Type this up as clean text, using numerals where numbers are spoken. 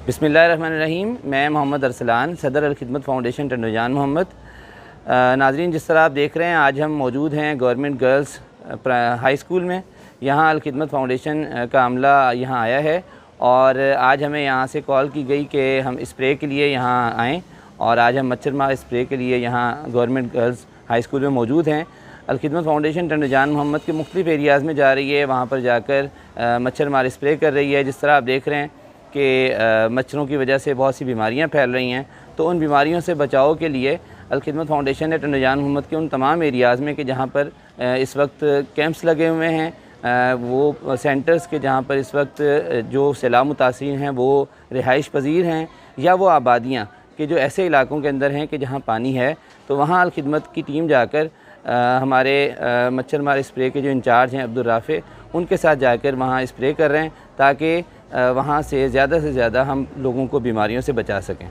बिस्मिल्लाहिर्रहमानिर्रहीम। मैं मोहम्मद अरसलान, सदर अल-खिदमत फ़ाउंडेशन टंडोजान मोहम्मद। नाज़रीन, जिस तरह आप देख रहे हैं, आज हम मौजूद हैं गवर्नमेंट गर्ल्स हाई स्कूल में। यहाँ अल-खिदमत फ़ाउंडेशन का अमला यहाँ आया है और आज हमें यहाँ से कॉल की गई कि हम स्प्रे के लिए यहाँ आएँ और आज हम मच्छर मार स्प्रे के लिए यहाँ गवर्नमेंट गर्ल्स हाई स्कूल में मौजूद हैं। अल-खिदमत फ़ाउंडेशन टंडोजान मोहम्मद के मुख्तलिफ़ एरियाज़ में जा रही है, वहाँ पर जाकर मच्छर मार स्प्रे कर रही है। जिस तरह आप देख रहे हैं कि मच्छरों की वजह से बहुत सी बीमारियां फैल रही हैं, तो उन बीमारियों से बचाव के लिए अल-खिदमत फ़ाउंडेशन ने टंडोजान मोहम्मद के उन तमाम एरियाज़ में कि जहाँ पर इस वक्त कैंप्स लगे हुए हैं, वो सेंटर्स के जहाँ पर इस वक्त जो सैलाब मुतासिर हैं वो रिहाइश पजीर हैं या वो आबादियाँ कि जो ऐसे इलाकों के अंदर हैं कि जहाँ पानी है, तो वहाँ अल-खिदमत की टीम जाकर हमारे मच्छर मार स्प्रे के जो इंचार्ज हैं अब्दुल राफ़े, उनके साथ जाकर वहाँ स्प्रे कर रहे हैं ताकि वहाँ से ज़्यादा हम लोगों को बीमारियों से बचा सकें।